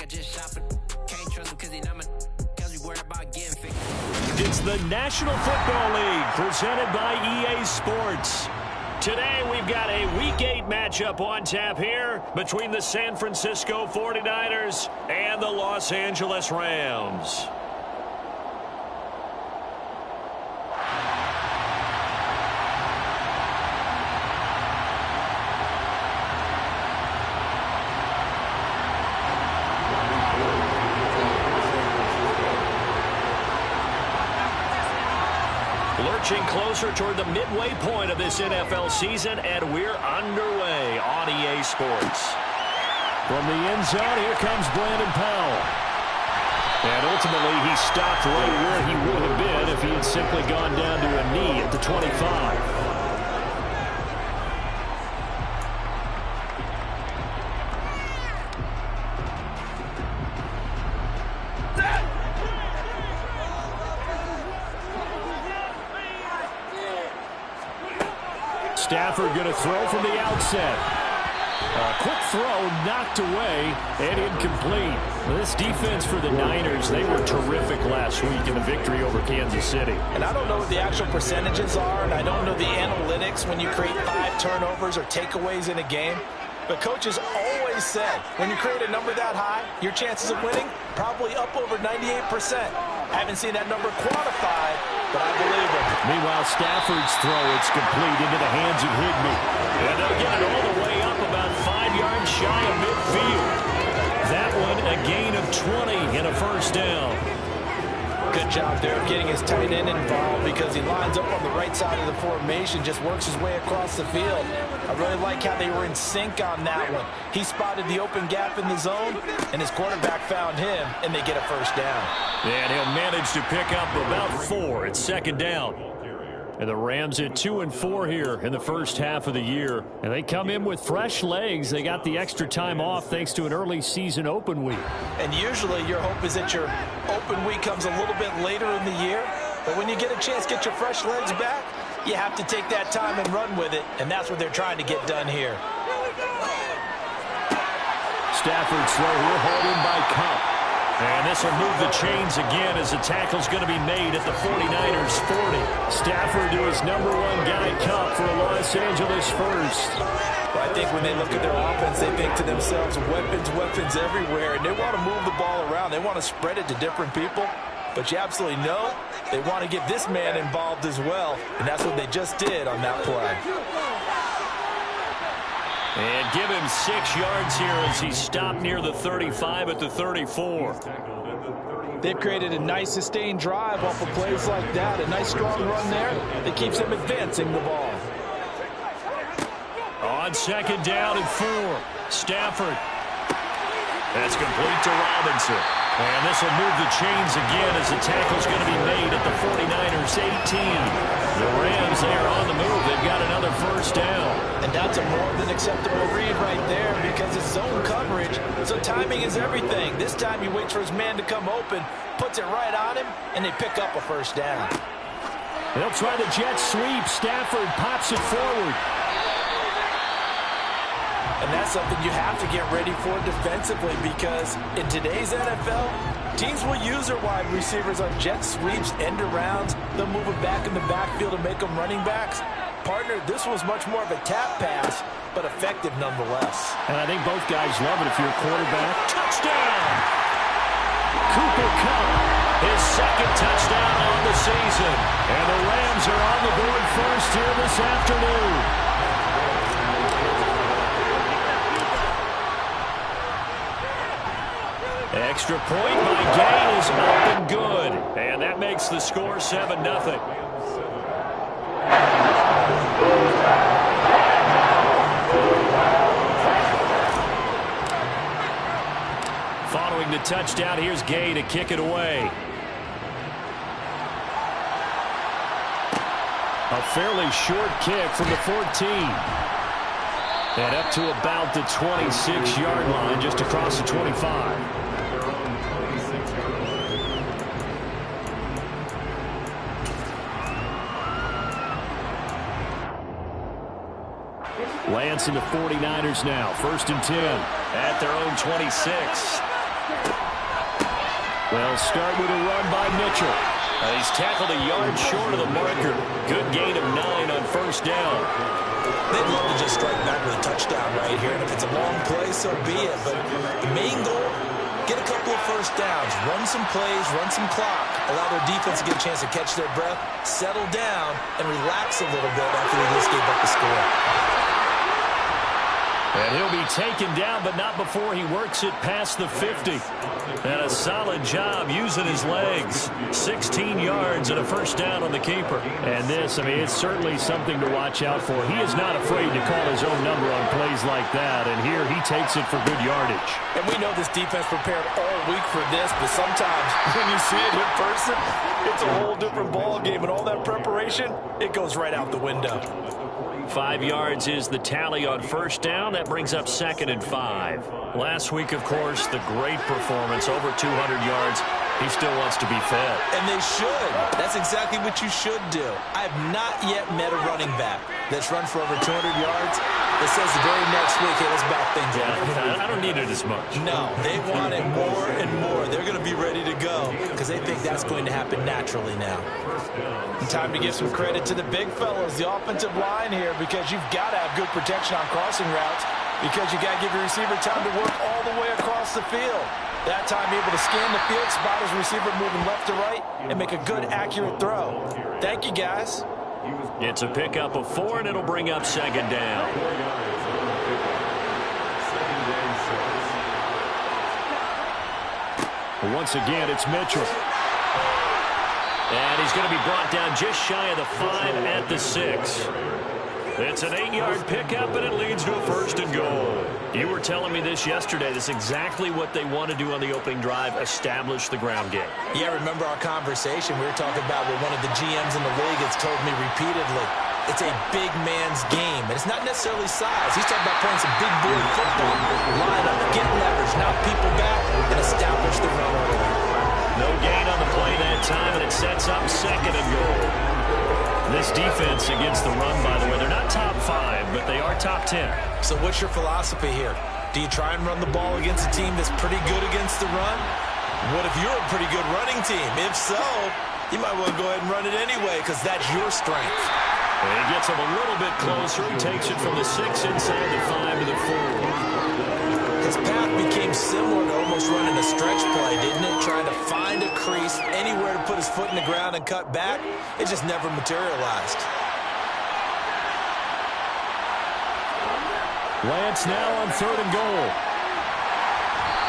It's the National Football League presented by EA Sports. Today we've got a Week 8 matchup on tap here between the San Francisco 49ers and the Los Angeles Rams. Lurching closer toward the midway point of this NFL season, and we're underway on EA Sports. From the end zone, here comes Brandon Powell. And ultimately, he stopped right where he would have been if he had simply gone down to a knee at the 25. Stafford going to throw from the outset. A quick throw knocked away and incomplete. This defense for the Niners, they were terrific last week in the victory over Kansas City. And I don't know what the actual percentages are, and I don't know the analytics when you create 5 turnovers or takeaways in a game. But coaches always said, when you create a number that high, your chances of winning probably up over 98%. I haven't seen that number quantified, but I believe it. Meanwhile, Stafford's throw, it's complete into the hands of Higbee. And they'll get it all the way up about 5 yards shy of midfield. That one a gain of 20 and a first down. Good job there of getting his tight end involved because he lines up on the right side of the formation, just works his way across the field. I really like how they were in sync on that one. He spotted the open gap in the zone, and his quarterback found him, and they get a first down. And he'll manage to pick up about 4 at second down. And the Rams at 2-4 here in the first half of the year. And they come in with fresh legs. They got the extra time off thanks to an early season open week. And usually your hope is that your open week comes a little bit later in the year. But when you get a chance to get your fresh legs back, you have to take that time and run with it. And that's what they're trying to get done here. Stafford's throw here, hauled in by Cup. And this will move the chains again as the tackle's going to be made at the 49ers 40. Stafford to his number 1 guy, Cup, for a Los Angeles first. Well, I think when they look at their offense, they think to themselves, weapons everywhere, and they want to move the ball around. They want to spread it to different people. But you absolutely know they want to get this man involved as well, and that's what they just did on that play. And give him 6 yards here as he stopped near the 35 at the 34. They've created a nice sustained drive off of plays like that. A nice strong run there that keeps them advancing the ball. On second down and 4, Stafford. That's complete to Robinson. And this will move the chains again as the tackle's going to be made at the 49ers 18. The Rams, they are on the move. They've got another first down. And that's a more than acceptable read right there because it's zone coverage, so timing is everything. This time he waits for his man to come open, puts it right on him, and they pick up a first down. They'll try the jet sweep. Stafford pops it forward. And that's something you have to get ready for defensively because in today's NFL, teams will use their wide receivers on jet sweeps, end arounds. They'll move it back in the backfield and make them running backs. Partner, this was much more of a tap pass, but effective nonetheless. And I think both guys love it if you're a quarterback. Touchdown! Cooper Kupp, his second touchdown on the season. And the Rams are on the board first here this afternoon. Extra point by Gay is up and good. And that makes the score 7-0. Following the touchdown, here's Gay to kick it away. A fairly short kick from the 14. And up to about the 26-yard line, just across the 25. Lance and the 49ers now. 1st and 10. At their own 26. They'll start with a run by Mitchell. He's tackled a yard short of the marker. Good gain of 9 on first down. They'd love to just strike back with a touchdown right here. And if it's a long play, so be it. But the main goal, get a couple of first downs, run some plays, run some clock, allow their defense to get a chance to catch their breath, settle down, and relax a little bit after they just gave up the score. And he'll be taken down, but not before he works it past the 50. And a solid job using his legs. 16 yards and a first down on the keeper. And this, I mean, it's certainly something to watch out for. He is not afraid to call his own number on plays like that. And here he takes it for good yardage. And we know this defense prepared all week for this, but sometimes when you see it in person, it's a whole different ball game. And all that preparation, it goes right out the window. 5 yards is the tally on first down. That brings up 2nd and 5. Last week, of course, the great performance, over 200 yards. He still wants to be fed. And they should. That's exactly what you should do. I have not yet met a running back that's run for over 200 yards that says the very next week, hey, let's back things up. I don't need it as much. No, they want it more and more. They're going to be ready to go because they think that's going to happen naturally now. And time to give some credit to the big fellows, the offensive line here, because you've got to have good protection on crossing routes because you got to give your receiver time to work all the way across the field. That time able to scan the field, spot his receiver moving left to right, and make a good, accurate throw. Thank you, guys. It's a pickup of 4, and it'll bring up 2nd down. Once again, it's Mitchell. And he's going to be brought down just shy of the 5 at the 6. It's an 8-yard pickup, and it leads to a 1st and goal. You were telling me this yesterday. This is exactly what they want to do on the opening drive, establish the ground game. Yeah, remember our conversation? We were talking about what one of the GMs in the league has told me repeatedly. It's a big man's game, and it's not necessarily size. He's talking about playing some big boy football. Line up, get leverage, knock people back, and establish the run early. No gain on the play that time, and it sets up 2nd and goal. This defense against the run, by the way, they're not top 5, but they are top 10. So what's your philosophy here? Do you try and run the ball against a team that's pretty good against the run? What if you're a pretty good running team? If so, you might want to go ahead and run it anyway because that's your strength. And he gets him a little bit closer. He takes it from the 6 inside the 5 to the 4. His path became similar to almost running a stretch play, didn't it? Trying to find a crease, anywhere to put his foot in the ground and cut back. It just never materialized. Lance now on 3rd and goal.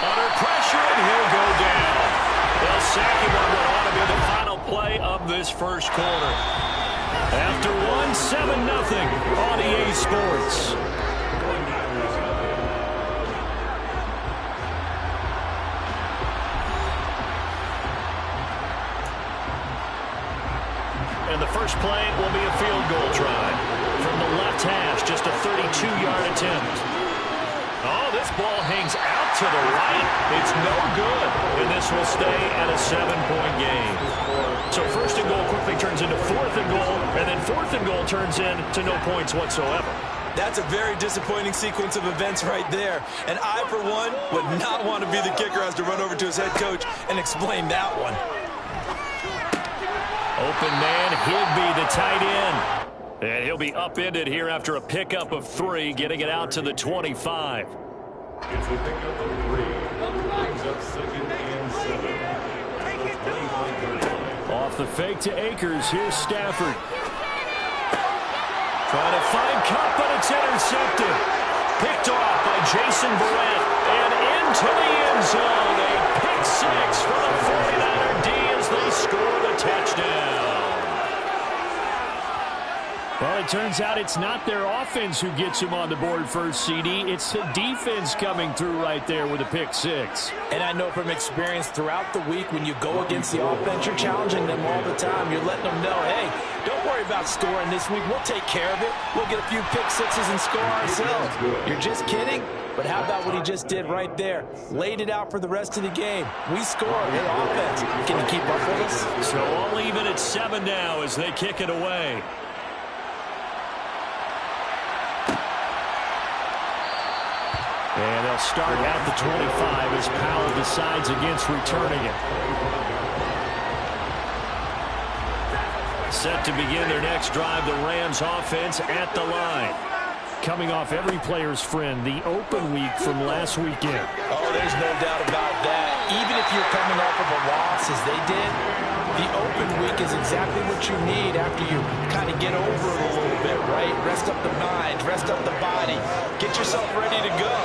Under pressure, and he'll go down. They'll sack him on what ought to be the final play of this first quarter. After 7-0 on EA Sports. And the first play will be a field goal try. From the left hash, just a 32-yard attempt. Oh, this ball hangs out to the right. It's no good. And this will stay at a 7-point game. So 1st and goal quickly turns into 4th and goal. And then 4th and goal turns into no points whatsoever. That's a very disappointing sequence of events right there. And I, for one, would not want to be the kicker who has to run over to his head coach and explain that one. Open man, Higby, the tight end. And he'll be upended here after a pickup of 3, getting it out to the 25. It's a pickup of 3. Brings up 2nd and 7. Off the fake to Akers, here's Stafford. Trying to find Cup, but it's intercepted. Picked off by Jason Verrett. And into the end zone. A pick 6 for the 49er D as they score the touchdown. Well, it turns out it's not their offense who gets him on the board first, CD. It's the defense coming through right there with a pick 6. And I know from experience throughout the week when you go against the offense, you're challenging them all the time. You're letting them know, hey, don't worry about scoring this week. We'll take care of it. We'll get a few pick 6s and score ourselves. You're just kidding? But how about what he just did right there? Laid it out for the rest of the game. We scored. Their offense. Can you keep up with us? So all even at 7 now as they kick it away. And they'll start at the 25 as Powell decides against returning it. Set to begin their next drive, the Rams offense at the line. Coming off every player's friend, the open week from last weekend. Oh, there's no doubt about that. Even if you're coming off of a loss as they did, the open week is exactly what you need after you kind of get over it a little bit, right? Rest up the mind, rest up the body, get yourself ready to go.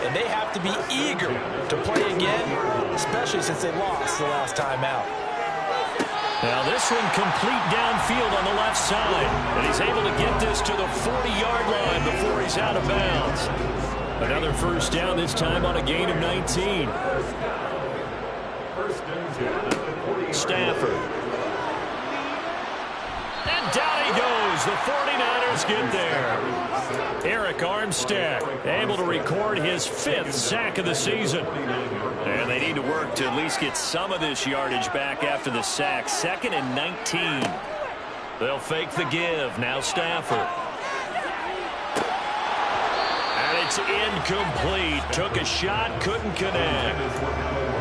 And they have to be eager to play again, especially since they lost the last time out. Now this one complete downfield on the left side. And he's able to get this to the 40-yard line before he's out of bounds. Another first down, this time on a gain of 19. Stafford. And down he goes. The 49ers get there. Eric Armstead able to record his 5th sack of the season. And they need to work to at least get some of this yardage back after the sack. 2nd and 19. They'll fake the give. Now Stafford. And it's incomplete. Took a shot, couldn't connect.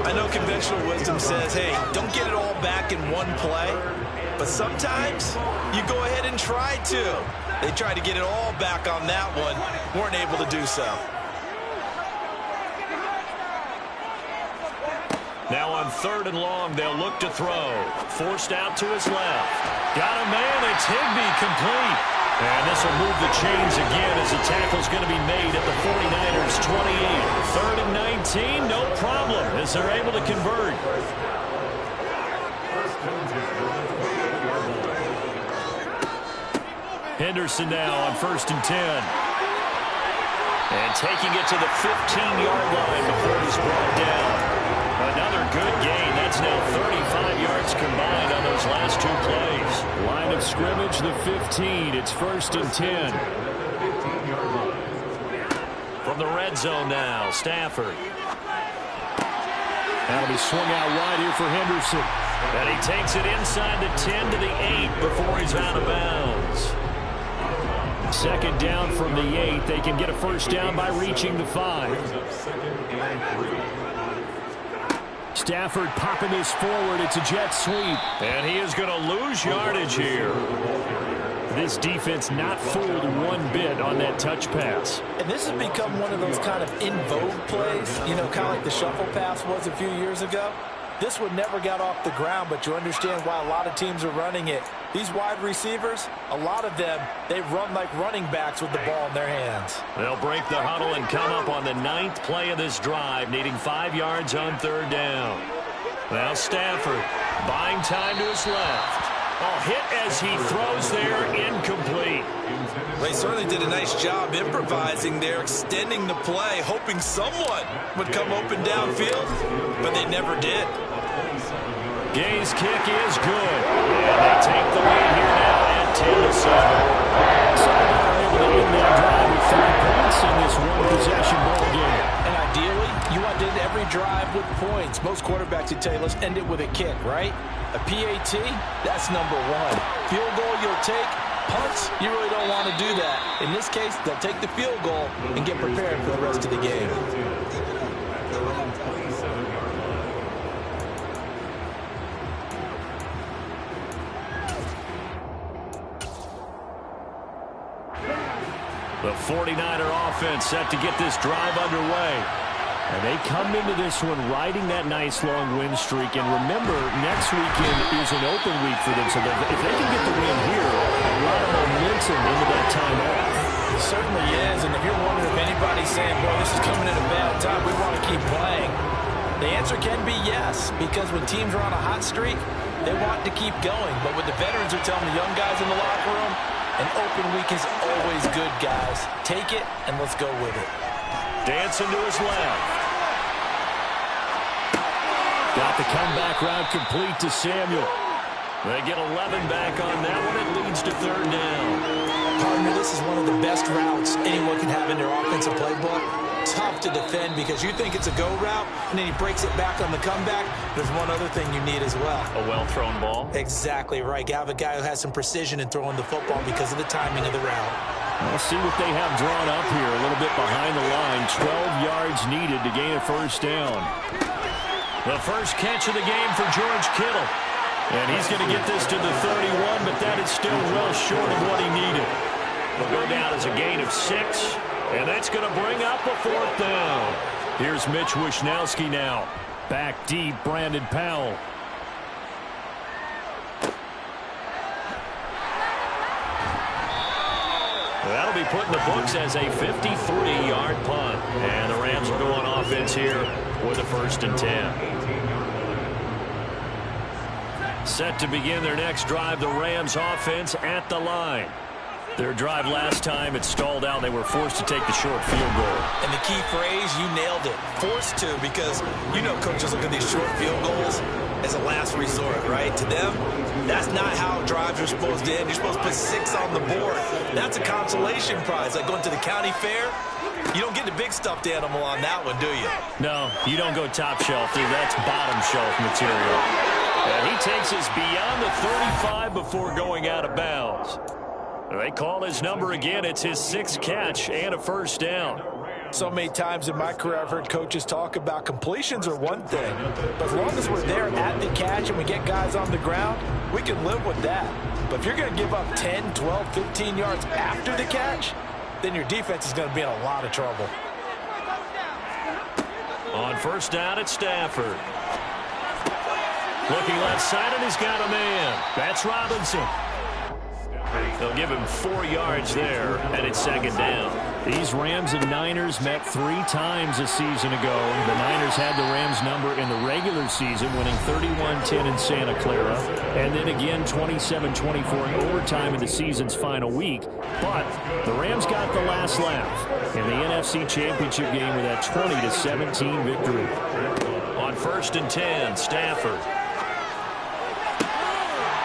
I know conventional wisdom says, hey, don't get it all back in one play. But sometimes you go ahead and try to. They tried to get it all back on that one. Weren't able to do so. Now on 3rd and long, they'll look to throw. Forced out to his left. Got a man. It's Higbee, complete. And this will move the chains again as the tackle's going to be made at the 49ers 28. 3rd and 19, no problem as they're able to convert. Henderson now on 1st and 10. And taking it to the 15-yard line before he's brought down. Another good gain. That's now 35 yards combined on those last 2 plays. Line of scrimmage, the 15. It's 1st and 10. From the red zone now, Stafford. That'll be swung out wide here for Henderson. And he takes it inside the 10 to the 8 before he's out of bounds. 2nd down from the 8. They can get a first down by reaching the 5. Stafford popping this forward. It's a jet sweep. And he is going to lose yardage here. This defense not fooled one bit on that touch pass. And this has become one of those kind of in vogue plays, you know, kind of like the shuffle pass was a few years ago. This one never got off the ground, but you understand why a lot of teams are running it. These wide receivers, a lot of them, they run like running backs with the ball in their hands. They'll break the huddle and come up on the 9th play of this drive, needing 5 yards on 3rd down. Now Stafford, buying time to his left. Oh, hit as he throws there, incomplete. They certainly did a nice job improvising there, extending the play, hoping someone would come open downfield, but they never did. Gay's kick is good. And they take the lead here now at 10-7. So they're able to end that drive with 3 points in this one-possession ball game. And ideally, you want to end every drive with points. Most quarterbacks would tell you, let's end it with a kick, right? A PAT, that's number 1. Field goal you'll take. Punts, you really don't want to do that. In this case, they'll take the field goal and get prepared for the rest of the game. The 49er offense set to get this drive underway. And they come into this one riding that nice long win streak. And remember, next weekend is an open week for them. So if they can get the win here, a lot of momentum into that time off. It certainly is. And if you're wondering if anybody's saying, boy, this is coming at a bad time, we want to keep playing, the answer can be yes. Because when teams are on a hot streak, they want to keep going. But what the veterans are telling the young guys in the locker room, an open week is always good, guys. Take it, and let's go with it. Dancing to his left. Got the comeback route complete to Samuel. They get 11 back on that one. It leads to 3rd down. Partner, this is one of the best routes anyone can have in their offensive playbook. Tough to defend because you think it's a go route, and then he breaks it back on the comeback. There's one other thing you need as well. A well-thrown ball. Exactly right. You have a guy who has some precision in throwing the football because of the timing of the route. We'll see what they have drawn up here. A little bit behind the line. 12 yards needed to gain a first down. The first catch of the game for George Kittle. And he's going to get this to the 31, but that is still well short of what he needed. He'll go down as a gain of 6, and that's going to bring up a 4th down. Here's Mitch Wishnowsky now. Back deep, Brandon Powell. That'll be put in the books as a 53-yard punt. And the Rams will go on offense here with a 1st and 10. Set to begin their next drive, the Rams offense at the line. Their drive last time, it stalled out. They were forced to take the short field goal. And the key phrase, you nailed it. Forced to, because you know coaches look at these short field goals as a last resort, right? To them, that's not how drives are supposed to end. You're supposed to put 6 on the board. That's a consolation prize. Like going to the county fair, you don't get the big stuffed animal on that one, do you? No, you don't go top shelf, dude. That's bottom shelf material. And he takes us beyond the 35 before going out of bounds. They call his number again. It's his 6th catch and a 1st down. So many times in my career I've heard coaches talk about completions are one thing, but as long as we're there at the catch and we get guys on the ground, we can live with that. But if you're going to give up 10, 12, 15 yards after the catch, then your defense is going to be in a lot of trouble. On 1st down at Stafford. Looking left side, and he's got a man. That's Robinson. They'll give him 4 yards there, and it's 2nd down. These Rams and Niners met 3 times a season ago. The Niners had the Rams number in the regular season, winning 31-10 in Santa Clara, and then again 27-24 in overtime in the season's final week. But the Rams got the last laugh in the NFC Championship game with that 20-17 victory. On 1st and 10, Stafford.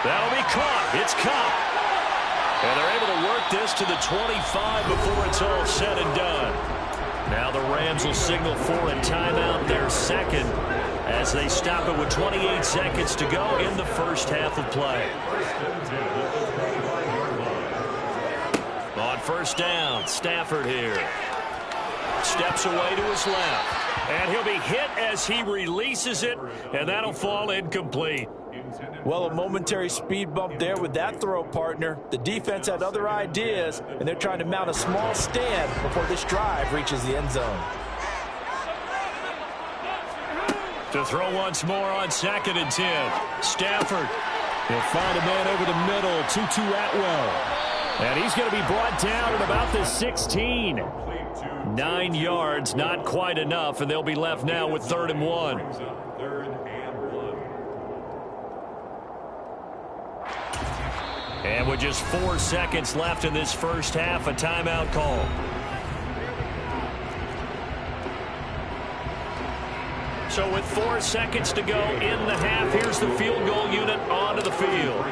That'll be caught. It's caught. And they're able to work this to the 25 before it's all said and done. Now the Rams will signal for a timeout, their 2nd, as they stop it with 28 seconds to go in the first half of play. On 1st down, Stafford here. Steps away to his left. And he'll be hit as he releases it, and that'll fall incomplete. Well, a momentary speed bump there with that throw, partner. The defense had other ideas, and they're trying to mount a small stand before this drive reaches the end zone. To throw once more on 2nd and 10. Stafford. He'll find a man over the middle, Tutu Atwell. And he's going to be brought down at about the 16. 9 yards, not quite enough, and they'll be left now with 3rd and 1. And with just 4 seconds left in this first half, a timeout call. So with 4 seconds to go in the half, here's the field goal unit onto the field.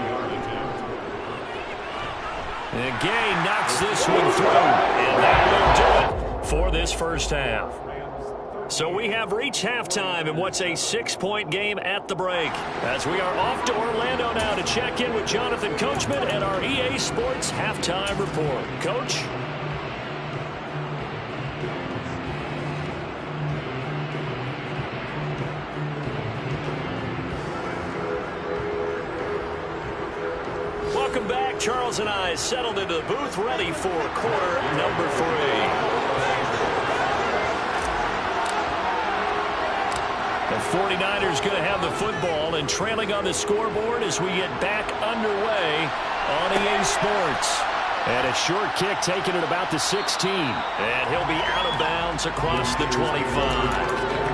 And Gay knocks this one through, and that will do it for this first half. So we have reached halftime in what's a 6-point game at the break, as we are off to Orlando now to check in with Jonathan Coachman and our EA Sports Halftime Report. Coach? Welcome back. Charles and I settled into the booth ready for quarter number 3. The 49ers going to have the football and trailing on the scoreboard as we get back underway on EA Sports. And a short kick taken at about the 16. And he'll be out of bounds across the 25.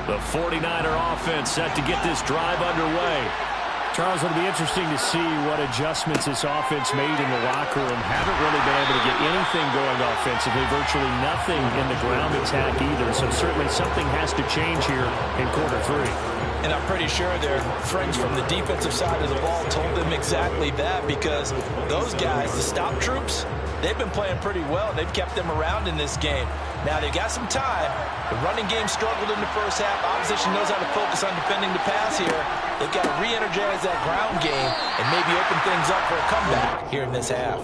The 49er offense set to get this drive underway. Charles, it'll be interesting to see what adjustments this offense made in the locker room. Haven't really been able to get anything going offensively, virtually nothing in the ground attack either. So certainly something has to change here in quarter 3. And I'm pretty sure their friends from the defensive side of the ball told them exactly that, because those guys, the stop troops, they've been playing pretty well. They've kept them around in this game. Now they've got some time. The running game struggled in the first half. Opposition knows how to focus on defending the pass here. They've got to re-energize that ground game and maybe open things up for a comeback here in this half.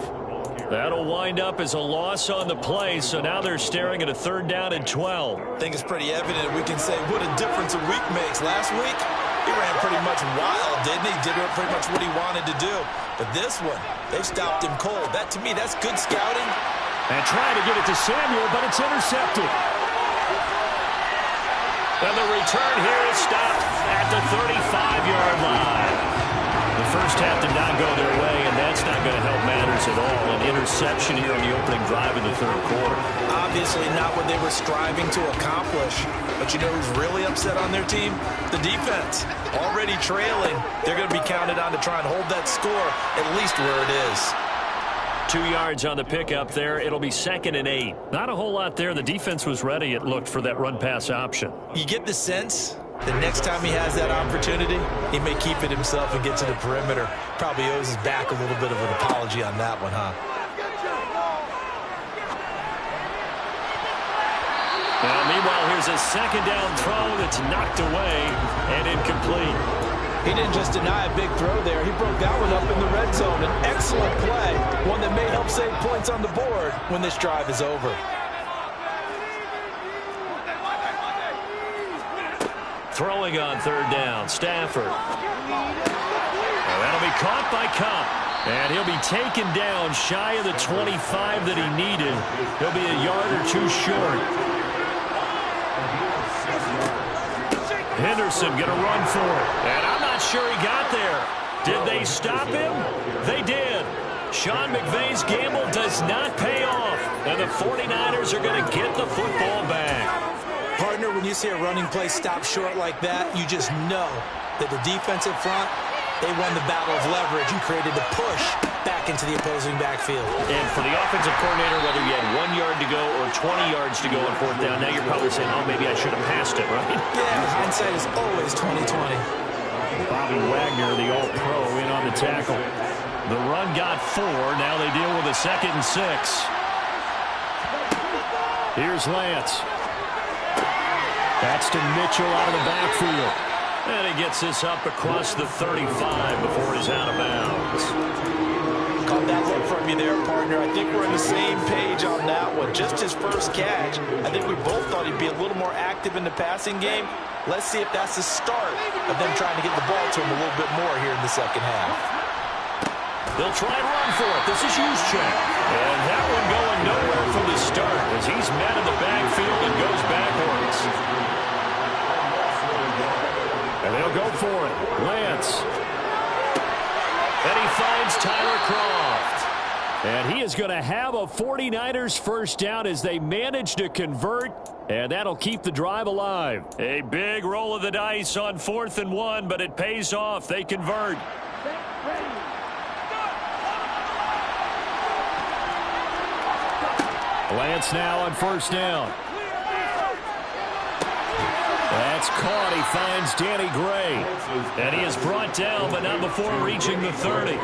That'll wind up as a loss on the play, so now they're staring at a 3rd down and 12. I think it's pretty evident we can say what a difference a week makes. Last week, he ran pretty much wild, didn't he? Did pretty much what he wanted to do. But this one, they've stopped him cold. That, to me, that's good scouting. And trying to get it to Samuel, but it's intercepted. And the return here is stopped at the 35-yard line. The first half did not go their way, and that's not going to help matters at all. An interception here on the opening drive in the 3rd quarter. Obviously not what they were striving to accomplish. But you know who's really upset on their team? The defense. Already trailing. They're going to be counted on to try and hold that score at least where it is. 2 yards on the pickup there. It'll be 2nd and 8. Not a whole lot there. The defense was ready, it looked, for that run-pass option. You get the sense the next time he has that opportunity, he may keep it himself and get to the perimeter. Probably owes his back a little bit of an apology on that one, huh? Now, meanwhile, here's a 2nd down throw that's knocked away and incomplete. He didn't just deny a big throw there. He broke that one up in the red zone. An excellent play, one that may help save points on the board when this drive is over. Throwing on 3rd down, Stafford. And that'll be caught by Cup. And he'll be taken down shy of the 25 that he needed. He'll be a yard or 2 short. Henderson going to run for it. And I'm not sure he got there. Did they stop him? They did. Sean McVay's gamble does not pay off. And the 49ers are going to get the football back. Partner, when you see a running play stop short like that, you just know that the defensive front, they won the battle of leverage and created the push back into the opposing backfield. And for the offensive coordinator, whether you had 1 yard to go or 20 yards to go on 4th down, now you're probably saying, oh, maybe I should have passed it, right? Yeah, hindsight is always 20/20. Bobby Wagner, the all-pro, in on the tackle. The run got 4. Now they deal with a 2nd and 6. Here's Lance. That's to Mitchell out of the backfield. And he gets this up across the 35 before he's out of bounds. Caught that look from you there, partner. I think we're on the same page on that one. Just his first catch. I think we both thought he'd be a little more active in the passing game. Let's see if that's the start of them trying to get the ball to him a little bit more here in the second half. They'll try and run for it. This is Juszczyk. And that one going nowhere from the start as he's met in the backfield and goes backwards. And they'll go for it. Lance. And he finds Tyler Kroft. And he is going to have a 49ers first down as they manage to convert. And that'll keep the drive alive. A big roll of the dice on 4th and 1, but it pays off. They convert. Lance now on 1st down. That's caught. He finds Danny Gray. And he is brought down, but not before reaching the 30.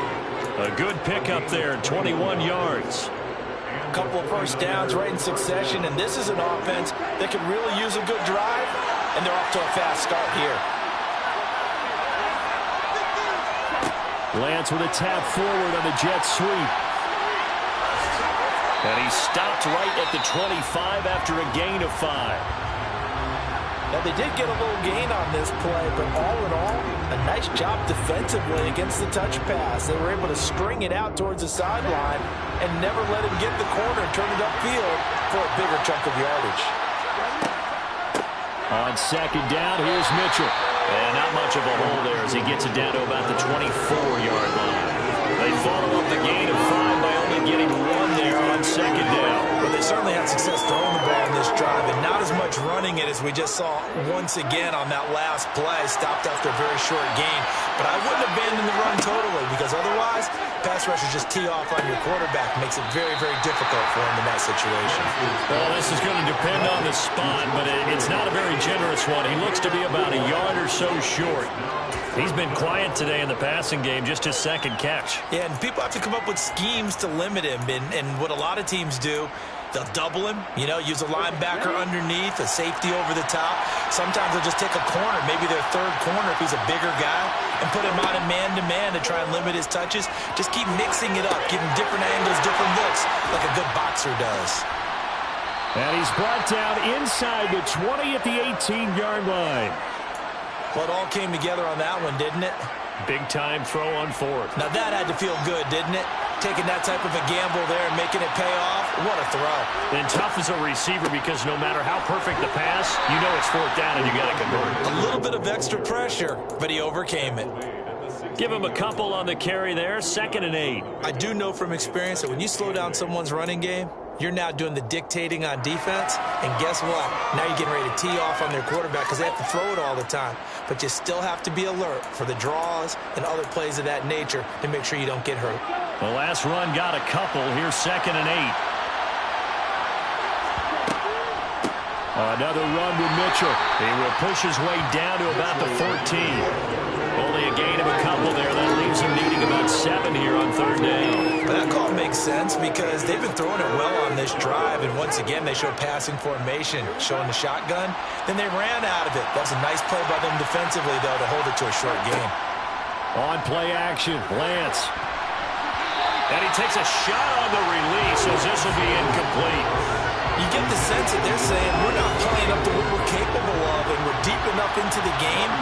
A good pickup there, 21 yards. A couple of first downs right in succession, and this is an offense that could really use a good drive, and they're off to a fast start here. Lance with a tap forward on the jet sweep. And he stopped right at the 25 after a gain of 5. Now, they did get a little gain on this play, but all in all, a nice job defensively against the touch pass. They were able to string it out towards the sideline and never let him get the corner and turn it upfield for a bigger chunk of yardage. On 2nd down, here's Mitchell. And not much of a hole there as he gets it down to about the 24-yard line. They follow up the gain of 5 by only getting 1 there on 2nd down. But they certainly had success throwing the ball in this drive, and not as much running it as we just saw once again on that last play. Stopped after a very short gain. But I wouldn't abandon the run totally, because otherwise, pass rushers just tee off on your quarterback. Makes it very, very difficult for him in that situation. Well, this is going to depend on the spot, but it's not a very generous one. He looks to be about a yard or so short. He's been quiet today in the passing game, just his 2nd catch. Yeah, and people have to come up with schemes to limit him, and what a lot of teams do, they'll double him, use a linebacker underneath, a safety over the top. Sometimes they'll just take a corner, maybe their 3rd corner if he's a bigger guy, and put him on a man-to-man to try and limit his touches. Just keep mixing it up, give him different angles, different looks, like a good boxer does. And he's brought down inside the 20 at the 18-yard line. Well, it all came together on that one, didn't it? Big-time throw on fourth. Now that had to feel good, didn't it? Taking that type of a gamble there and making it pay off. What a throw. And tough as a receiver because no matter how perfect the pass, you know it's fourth down and you got to convert. A little bit of extra pressure, but he overcame it. Give him a couple on the carry there, 2nd and 8. I do know from experience that when you slow down someone's running game, you're now doing the dictating on defense, and guess what? Now you're getting ready to tee off on their quarterback because they have to throw it all the time. But you still have to be alert for the draws and other plays of that nature to make sure you don't get hurt. The last run got a couple. Here's 2nd and 8. Another run with Mitchell. He will push his way down to about the 14. Only a gain of a couple there. That leaves him needing about 7 here on 3rd down. But that call makes sense because they've been throwing it well on this drive, and once again they show passing formation, showing the shotgun. Then they ran out of it. That was a nice play by them defensively, though, to hold it to a short game. On play action, Lance. And he takes a shot on the release as this will be incomplete. You get the sense that they're saying we're not playing up to what we're capable of, and we're deep enough into the game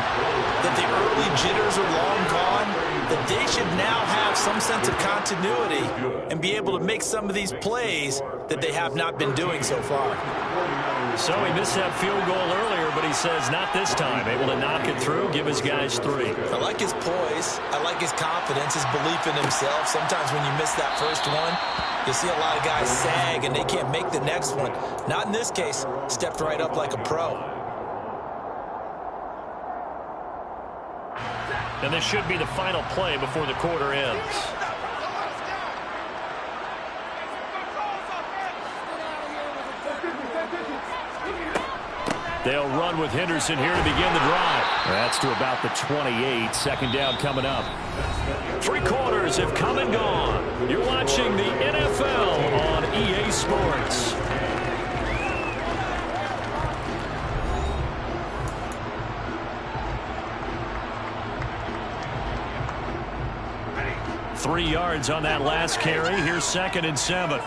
that the early jitters are long gone, that they should now have some sense of continuity and be able to make some of these plays that they have not been doing so far. So he missed that field goal earlier, but he says not this time. Able to knock it through, give his guys 3. I like his poise. I like his confidence, his belief in himself. Sometimes when you miss that first one, you see a lot of guys sag and they can't make the next one. Not in this case. Stepped right up like a pro. And this should be the final play before the quarter ends. They'll run with Henderson here to begin the drive. That's to about the 28. 2nd down coming up. 3 quarters have come and gone. You're watching the NFL on EA Sports. Ready. 3 yards on that last carry. Here's 2nd and 7.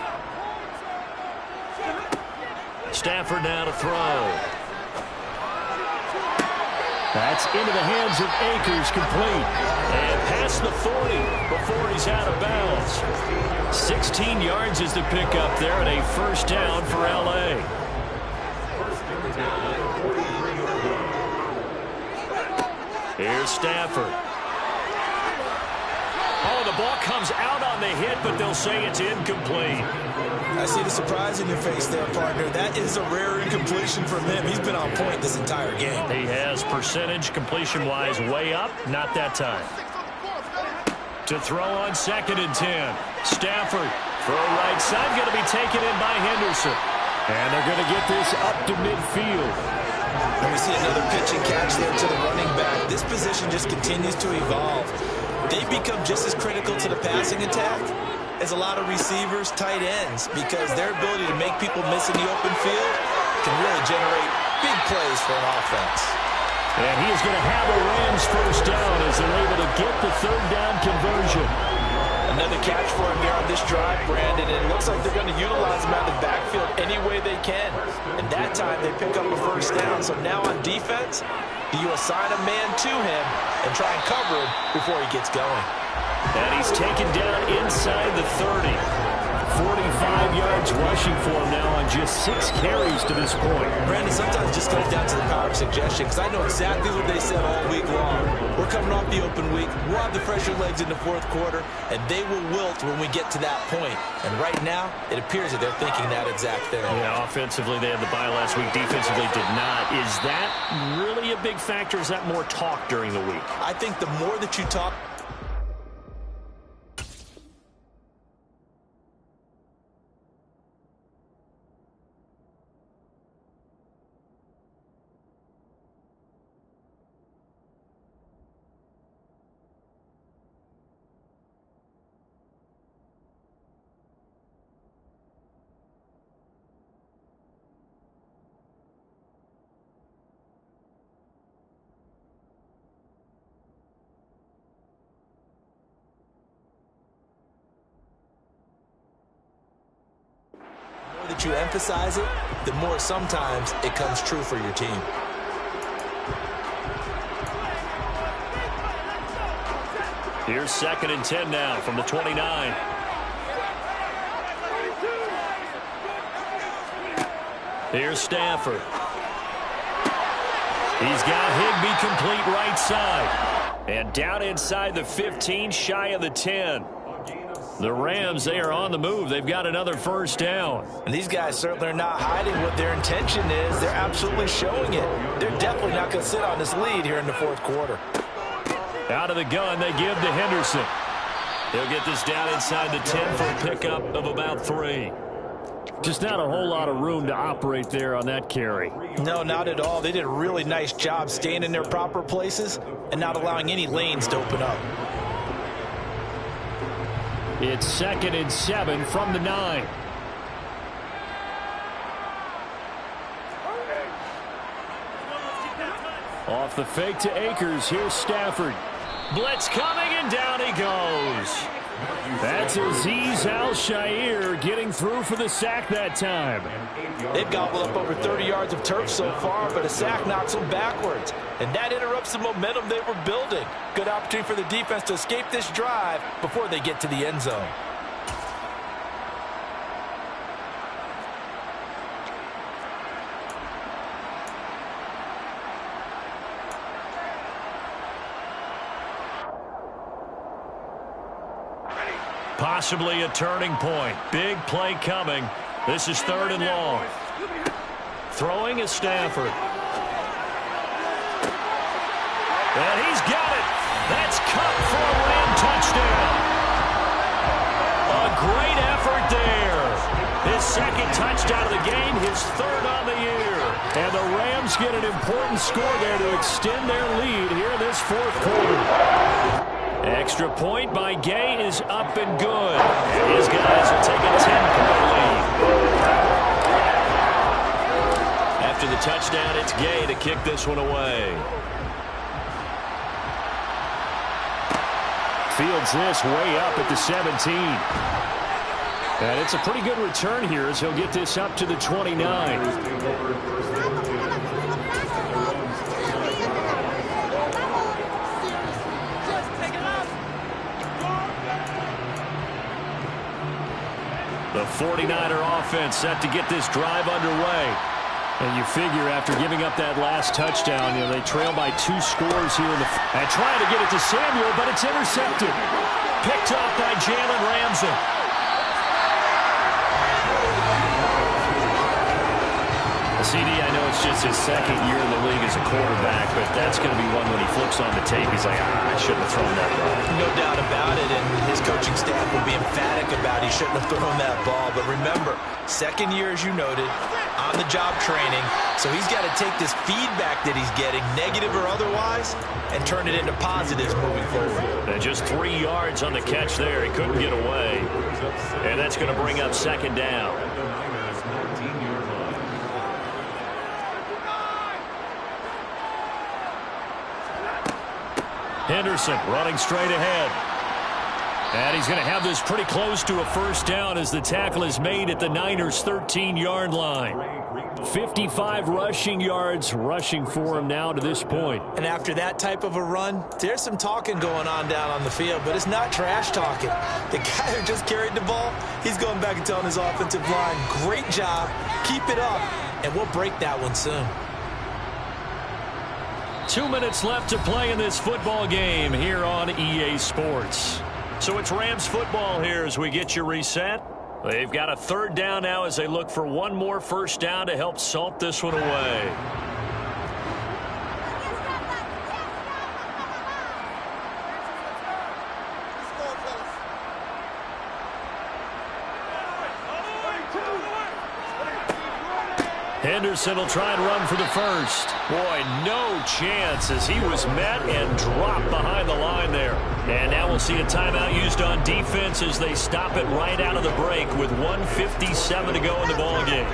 Stafford now to throw. That's into the hands of Akers, complete. And past the 40 before he's out of bounds. 16 yards is the pickup there and a 1st down for L.A. Here's Stafford. Oh, the ball comes out on the hit, but they'll say it's incomplete. I see the surprise in your face there, partner. That is a rare incompletion from him. He's been on point this entire game. He has percentage completion-wise way up. Not that time. To throw on 2nd and 10. Stafford, throw right side, going to be taken in by Henderson. And they're going to get this up to midfield. And we see another pitch and catch there to the running back. This position just continues to evolve. They become just as critical to the passing attack as a lot of receivers, tight ends, because their ability to make people miss in the open field can really generate big plays for an offense. And he is going to have a Rams 1st down as they're able to get the 3rd down conversion. Another catch for him there on this drive, Brandon, and it looks like they're going to utilize him out of the backfield any way they can. And that time they pick up a 1st down. So now on defense, do you assign a man to him and try and cover him before he gets going? And he's taken down inside the 30. 45 yards rushing for him now on just 6 carries to this point. Brandon, sometimes it just comes down to the power of suggestion, because I know exactly what they said all week long. We're coming off the open week. We'll have the fresher legs in the 4th quarter, and they will wilt when we get to that point. And right now, it appears that they're thinking that exact thing. Yeah, offensively, they had the bye last week. Defensively, did not. Is that really a big factor? Is that more talk during the week? I think the more that you talk, much you emphasize it, the more sometimes it comes true for your team. Here's 2nd and 10 now from the 29. Here's Stafford. He's got Higbee complete right side. And down inside the 15, shy of the 10. The Rams, they are on the move. They've got another first down. And these guys certainly are not hiding what their intention is. They're absolutely showing it. They're definitely not going to sit on this lead here in the fourth quarter. Out of the gun, they give to Henderson. He'll get this down inside the 10 for a pickup of about 3. Just not a whole lot of room to operate there on that carry. No, not at all. They did a really nice job staying in their proper places and not allowing any lanes to open up. It's 2nd and 7 from the 9. Off the fake to Akers. Here's Stafford. Blitz coming, and down he goes. That's Azeez Al-Shaair getting through for the sack that time. They've gobbled up over 30 yards of turf so far, but a sack knocks them backwards. And that interrupts the momentum they were building. Good opportunity for the defense to escape this drive before they get to the end zone. Possibly a turning point. Big play coming. This is 3rd and long. Throwing is Stafford. And he's got it. That's Cup for a Ram touchdown. A great effort there. His 2nd touchdown of the game, his 3rd on the year. And the Rams get an important score there to extend their lead here this 4th quarter. Extra point by Gay is up and good. And his guys will take a 10-point lead. After the touchdown, it's Gay to kick this one away. Fields this way up at the 17. And it's a pretty good return here as he'll get this up to the 29. The 49er offense set to get this drive underway. And you figure after giving up that last touchdown, they trail by 2 scores here in the and trying to get it to Samuel, but it's intercepted. Picked off by Jalen Ramsey. CD, I know it's just his 2nd year in the league as a quarterback, but that's going to be one when he flips on the tape. He's like, I shouldn't have thrown that ball. No doubt about it, and his coaching staff will be emphatic about he shouldn't have thrown that ball. But remember, 2nd year, as you noted, on-the-job training, so he's got to take this feedback that he's getting, negative or otherwise, and turn it into positives moving forward. And just 3 yards on the catch there. He couldn't get away. And that's going to bring up 2nd down. Henderson running straight ahead. And he's going to have this pretty close to a first down as the tackle is made at the Niners' 13-yard line. 55 rushing yards rushing for him now to this point. And after that type of a run, there's some talking going on down on the field, but it's not trash talking. The guy who just carried the ball, he's going back and telling his offensive line, great job, keep it up, and we'll break that one soon. 2 minutes left to play in this football game here on EA Sports. So it's Rams football here as we get you reset. They've got a 3rd down now as they look for one more first down to help salt this one away. Henderson will try and run for the first. Boy, no chance as he was met and dropped behind the line there. And now we'll see a timeout used on defense as they stop it right out of the break with 1:57 to go in the ballgame.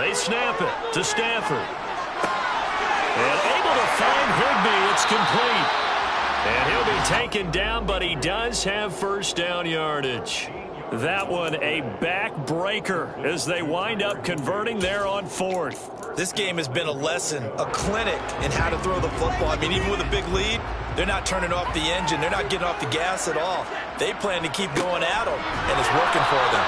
They snap it to Stafford. And able to find Higbee. It's complete. And he'll be taken down, but he does have first down yardage. That one a backbreaker as they wind up converting there on fourth. This game has been a lesson, a clinic in how to throw the football. I mean, even with a big lead, they're not turning off the engine. They're not getting off the gas at all. They plan to keep going at them, and it's working for them.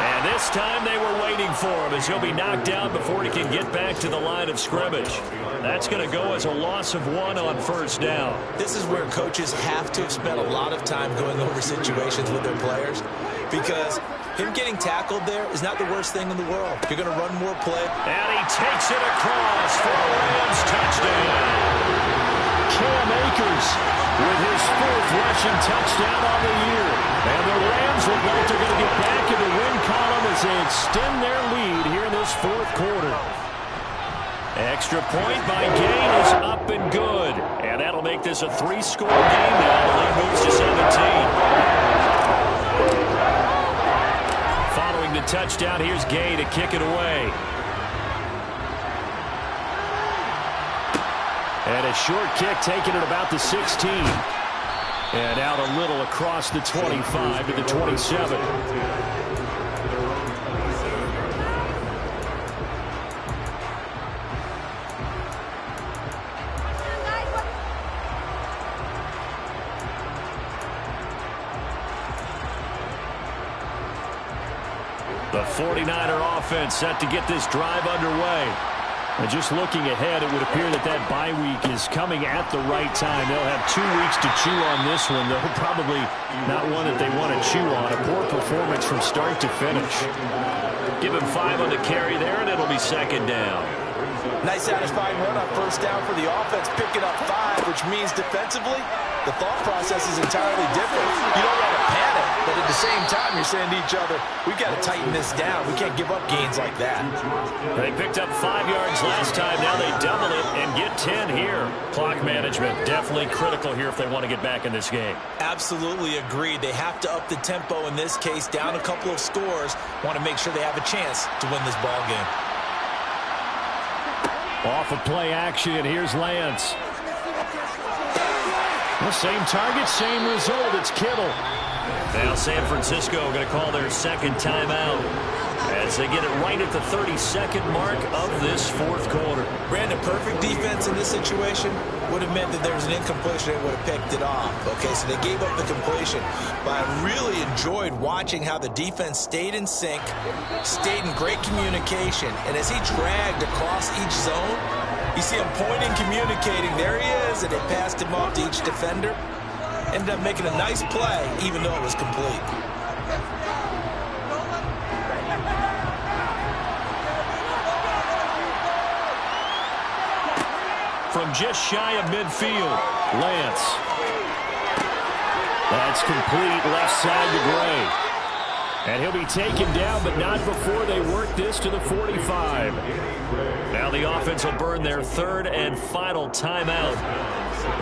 And this time they were waiting for him as he'll be knocked down before he can get back to the line of scrimmage. That's going to go as a loss of 1 on first down. This is where coaches have to have spent a lot of time going over situations with their players, because him getting tackled there is not the worst thing in the world. You're going to run more play. And he takes it across for a Rams touchdown. Cam Akers with his 4th rushing touchdown on the year. And the Rams look like they're going to get back in the win column as they extend their lead here in this 4th quarter. Extra point by Gain is up and good. And that'll make this a 3-score game now. The lead moves to 17. Following the touchdown, here's Gay to kick it away. And a short kick taken at about the 16. And out a little across the 25 to the 27. The 49er offense set to get this drive underway. And just looking ahead, it would appear that that bye week is coming at the right time. They'll have 2 weeks to chew on this one, though probably not one that they want to chew on. A poor performance from start to finish. Give him 5 on the carry there, and it'll be second down. Nice satisfying run on first down for the offense, picking up 5, which means defensively, the thought process is entirely different. You don't want to panic, but at the same time, you're saying to each other, we've got to tighten this down. We can't give up gains like that. They picked up 5 yards last time. Now they double it and get 10 here. Clock management definitely critical here if they want to get back in this game. Absolutely agreed. They have to up the tempo in this case, down a couple of scores. Want to make sure they have a chance to win this ball game. Off of play action, and here's Lance. The same target, same result. It's Kittle. Now San Francisco going to call their second timeout as they get it right at the 32nd mark of this 4th quarter. Brandon, perfect defense in this situation would have meant that there was an incompletion. They would have picked it off. Okay, so they gave up the completion. But I really enjoyed watching how the defense stayed in sync, stayed in great communication. And as he dragged across each zone, you see him pointing, communicating. There he is, and they passed him off to each defender. Ended up making a nice play, even though it was complete. From just shy of midfield, Lance. That's complete, left side to Gray. And he'll be taken down, but not before they work this to the 45. Now the offense will burn their 3rd and final timeout.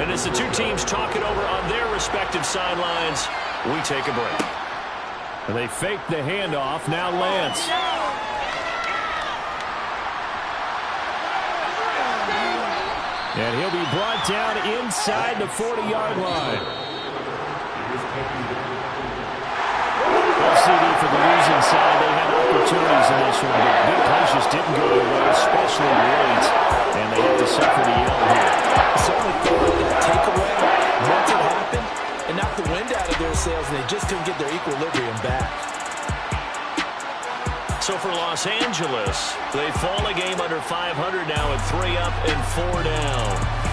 And as the two teams talk it over on their respective sidelines, we take a break. And they fake the handoff. Now Lance. And he'll be brought down inside the 40-yard line. CD for the losing side. They had opportunities in this one, but big plays just didn't go their way, especially late. And they have to suffer the L here. Certainly felt like that takeaway once it happened and knocked the wind out of their sails, and they just couldn't get their equilibrium back. So for Los Angeles, they fall a game under 500 now at 3 up and 4 down.